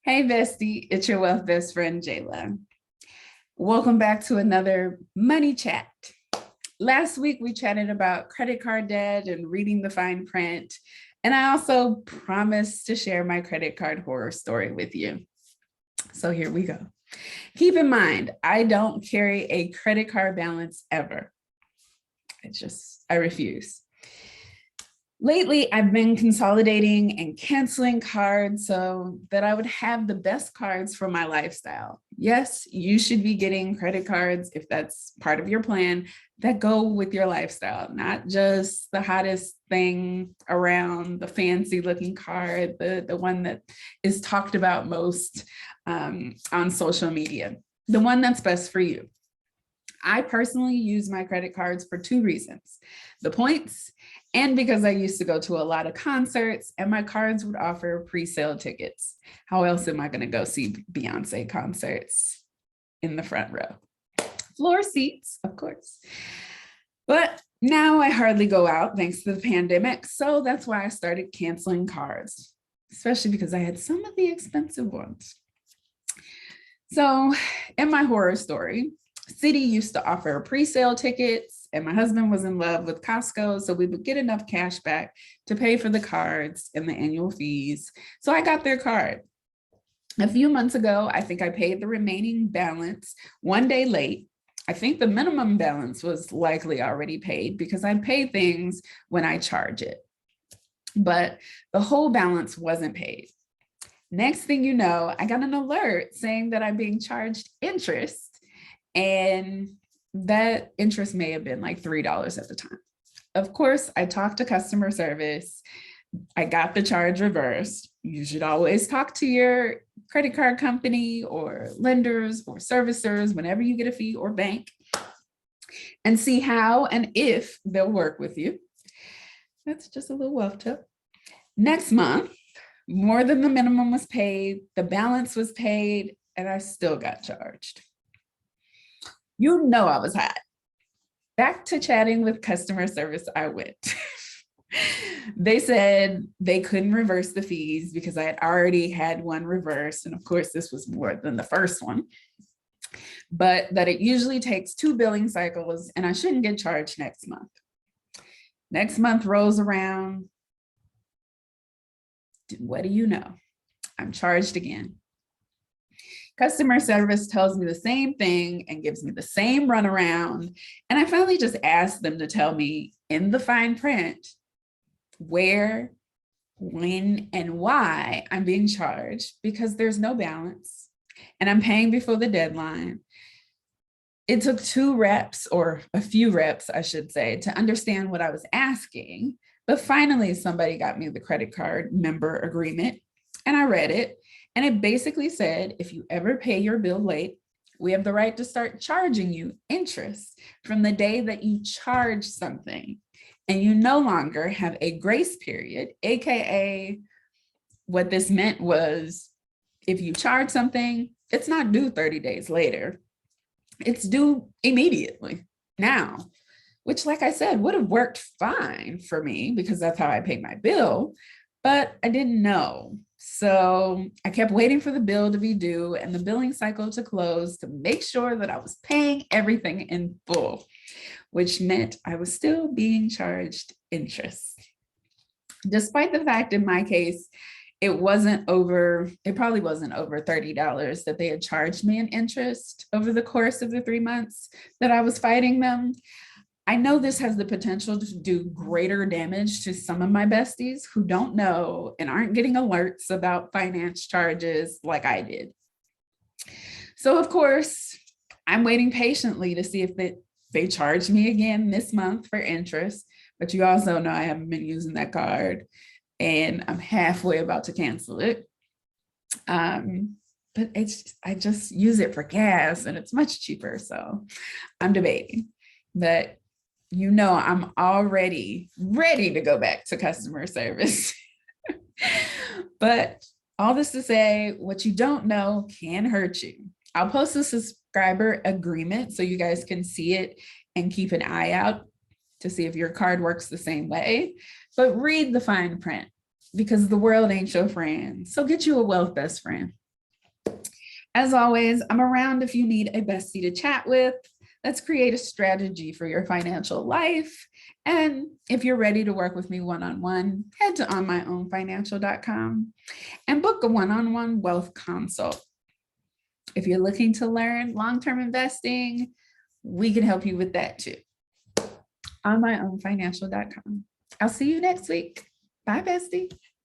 Hey, bestie, it's your wealth best friend, Jayla. Welcome back to another money chat. Last week, we chatted about credit card debt and reading the fine print. And I also promised to share my credit card horror story with you. So here we go. Keep in mind, I don't carry a credit card balance ever. I refuse. Lately, I've been consolidating and canceling cards so that I would have the best cards for my lifestyle. Yes, you should be getting credit cards if that's part of your plan that go with your lifestyle, not just the hottest thing around, the fancy looking card, the one that is talked about most on social media, the one that's best for you. I personally use my credit cards for two reasons: the points, and because I used to go to a lot of concerts and my cards would offer pre-sale tickets. How else am I going to go see Beyonce concerts in the front row? Floor seats, of course. But now I hardly go out thanks to the pandemic. So that's why I started canceling cards, especially because I had some of the expensive ones. So in my horror story, Citi used to offer pre-sale tickets, and my husband was in love with Costco, so we would get enough cash back to pay for the cards and the annual fees. So I got their card. A few months ago, I think I paid the remaining balance one day late. I think the minimum balance was likely already paid because I pay things when I charge it. But the whole balance wasn't paid. Next thing you know, I got an alert saying that I'm being charged interest. And that interest may have been like $3 at the time. Of course, I talked to customer service. I got the charge reversed. You should always talk to your credit card company or lenders or servicers whenever you get a fee, or bank, and see how and if they'll work with you. That's just a little wealth tip. Next month, more than the minimum was paid, the balance was paid, and I still got charged. You know I was hot. Back to chatting with customer service I went. They said they couldn't reverse the fees because I had already had one reversed. And of course, this was more than the first one, but that it usually takes 2 billing cycles and I shouldn't get charged next month. Next month rolls around. What do you know? I'm charged again. Customer service tells me the same thing and gives me the same runaround. And I finally just asked them to tell me in the fine print where, when, and why I'm being charged, because there's no balance and I'm paying before the deadline. It took 2 reps, or a few reps, I should say, to understand what I was asking. But finally, somebody got me the credit card member agreement and I read it. And it basically said, if you ever pay your bill late, we have the right to start charging you interest from the day that you charge something. And you no longer have a grace period, AKA what this meant was if you charge something, it's not due 30 days later. It's due immediately now, which, like I said, would have worked fine for me because that's how I pay my bill, but I didn't know. So I kept waiting for the bill to be due and the billing cycle to close to make sure that I was paying everything in full, which meant I was still being charged interest. Despite the fact in my case, it probably wasn't over $30 that they had charged me in interest over the course of the 3 months that I was fighting them. I know this has the potential to do greater damage to some of my besties who don't know and aren't getting alerts about finance charges like I did. So of course, I'm waiting patiently to see if they charge me again this month for interest, but you also know I haven't been using that card and I'm halfway about to cancel it. But I just use it for gas and it's much cheaper. So I'm debating, but you know, I'm already ready to go back to customer service. But all this to say, what you don't know can hurt you. I'll post a subscriber agreement so you guys can see it and keep an eye out to see if your card works the same way. But read the fine print because the world ain't your friend. So get you a wealth best friend. As always, I'm around if you need a bestie to chat with. Let's create a strategy for your financial life. And if you're ready to work with me one-on-one, head to onmyownfinancial.com and book a one-on-one wealth consult. If you're looking to learn long-term investing, we can help you with that too. Onmyownfinancial.com. I'll see you next week. Bye, bestie.